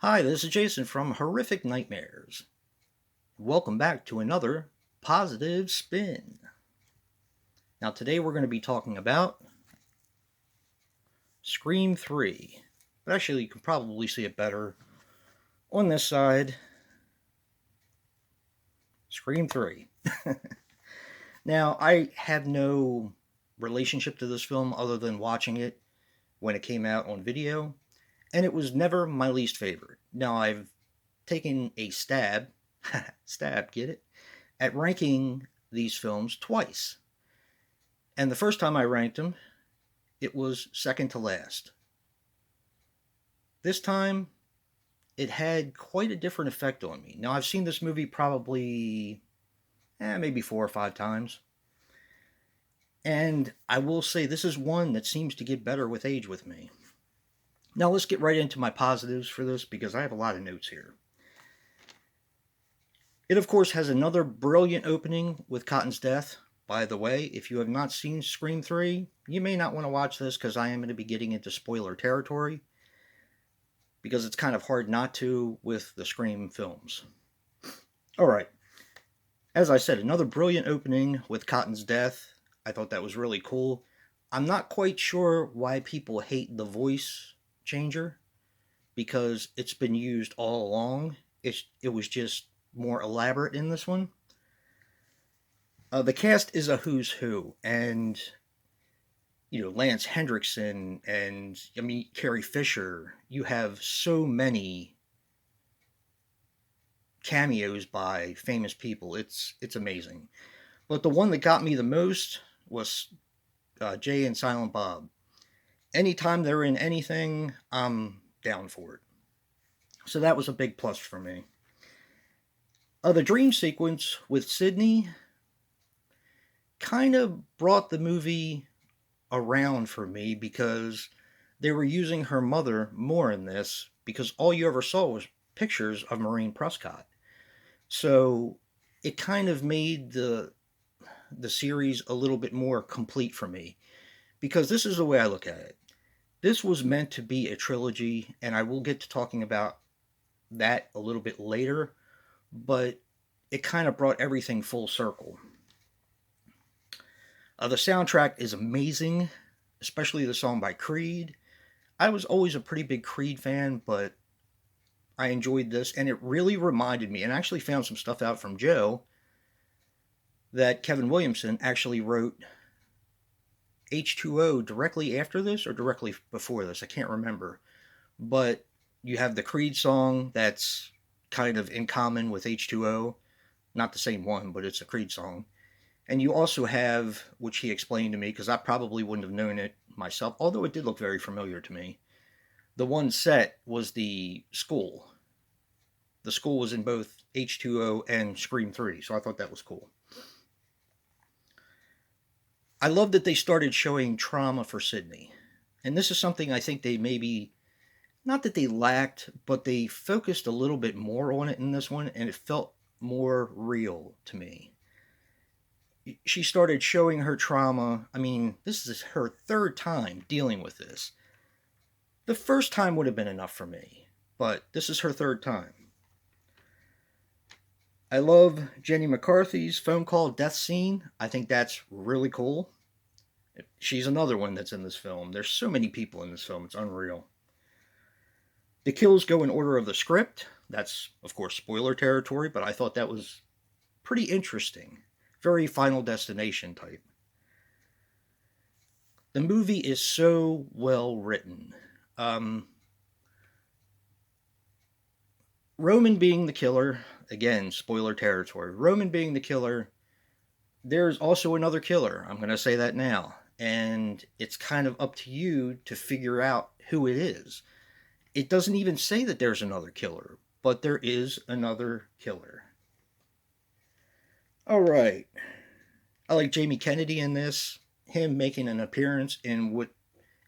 Hi, this is Jason from Horrific Nightmares. Welcome back to another positive spin. Now, today we're going to be talking about Scream 3. But actually, you can probably see it better on this side. Scream 3. Now, I have no relationship to this film other than watching it when it came out on video, and it was never my least favorite. Now, I've taken a stab, get it? At ranking these films twice. And the first time I ranked them, it was second to last. This time, it had quite a different effect on me. Now, I've seen this movie probably maybe 4 or 5 times. And I will say this is one that seems to get better with age with me. Now, let's get right into my positives for this because I have a lot of notes here. It, of course, has another brilliant opening with Cotton's death. By the way, if you have not seen Scream 3, you may not want to watch this because I am going to be getting into spoiler territory because it's kind of hard not to with the Scream films. Alright, as I said, another brilliant opening with Cotton's death. I thought that was really cool. I'm not quite sure why people hate the voice changer because it's been used all along. It was just more elaborate in this one. The cast is a who's who, and Lance Hendrickson and Carrie Fisher. You have so many cameos by famous people. It's amazing. But the one that got me the most was Jay and Silent Bob. Anytime they're in anything, I'm down for it. So that was a big plus for me. The dream sequence with Sydney kind of brought the movie around for me because they were using her mother more in this because all you ever saw was pictures of Maureen Prescott. So it kind of made the series a little bit more complete for me because this is the way I look at it. This was meant to be a trilogy, and I will get to talking about that a little bit later, but it kind of brought everything full circle. The soundtrack is amazing, especially the song by Creed. I was always a pretty big Creed fan, but I enjoyed this, and it really reminded me, and I actually found some stuff out from Joe, that Kevin Williamson actually wrote H2O directly after this or directly before this. I can't remember. But you have the Creed song that's kind of in common with H2O. Not the same one, but it's a Creed song. And you also have, which he explained to me, because I probably wouldn't have known it myself, although it did look very familiar to me. The one set was the school. The school was in both H2O and Scream 3, so I thought that was cool. I love that they started showing trauma for Sydney. And this is something I think they maybe, not that they lacked, but they focused a little bit more on it in this one, and it felt more real to me. She started showing her trauma. This is her third time dealing with this. The first time would have been enough for me, but this is her third time. I love Jenny McCarthy's phone call death scene. I think that's really cool. She's another one that's in this film. There's so many people in this film, it's unreal. The kills go in order of the script. That's, of course, spoiler territory, but I thought that was pretty interesting. Very Final Destination type. The movie is so well written. Roman being the killer, again, spoiler territory. Roman being the killer, there's also another killer. I'm going to say that now. And it's kind of up to you to figure out who it is. It doesn't even say that there's another killer, but there is another killer. Alright. I like Jamie Kennedy in this. Him making an appearance in what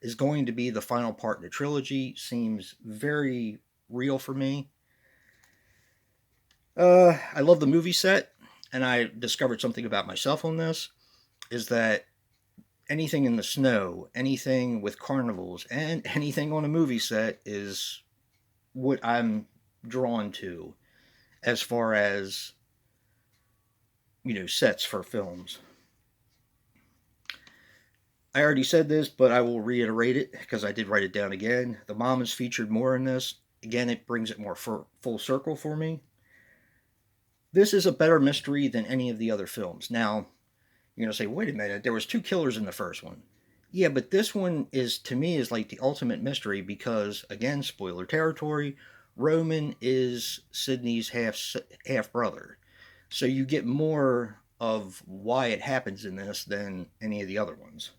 is going to be the final part of the trilogy seems very real for me. I love the movie set, and I discovered something about myself on this, is that anything in the snow, anything with carnivals, and anything on a movie set is what I'm drawn to as far as, sets for films. I already said this, but I will reiterate it because I did write it down again. The mom is featured more in this. Again, it brings it more full circle for me. This is a better mystery than any of the other films. Now, you're going to say, wait a minute, there was two killers in the first one. Yeah, but this one is, to me, is like the ultimate mystery because, again, spoiler territory, Roman is Sydney's half brother. So you get more of why it happens in this than any of the other ones.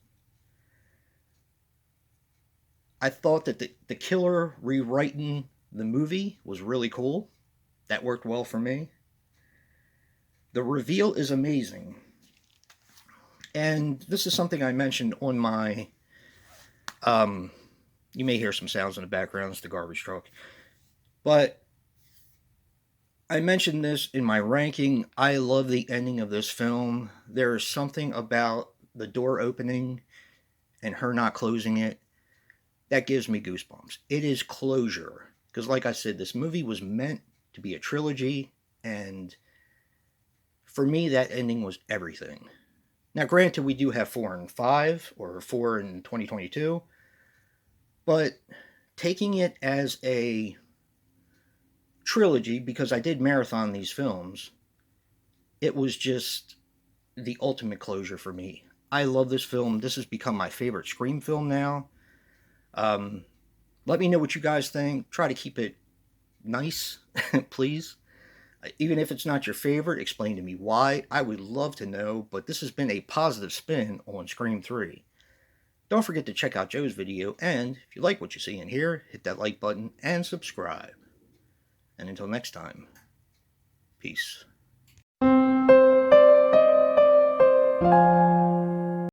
I thought that the killer rewriting the movie was really cool. That worked well for me. The reveal is amazing. And this is something I mentioned on my. You may hear some sounds in the background. It's the garbage truck. But I mentioned this in my ranking. I love the ending of this film. There is something about the door opening and her not closing it that gives me goosebumps. It is closure. Because, like I said, this movie was meant to be a trilogy. And for me, that ending was everything. Now, granted, we do have 4 and 5, or 4 in 2022. But taking it as a trilogy, because I did marathon these films, it was just the ultimate closure for me. I love this film. This has become my favorite Scream film now. Let me know what you guys think. Try to keep it nice, please. Even if it's not your favorite, explain to me why. I would love to know, but this has been a positive spin on Scream 3. Don't forget to check out Joe's video, and if you like what you see in here, hit that like button and subscribe. And until next time, peace.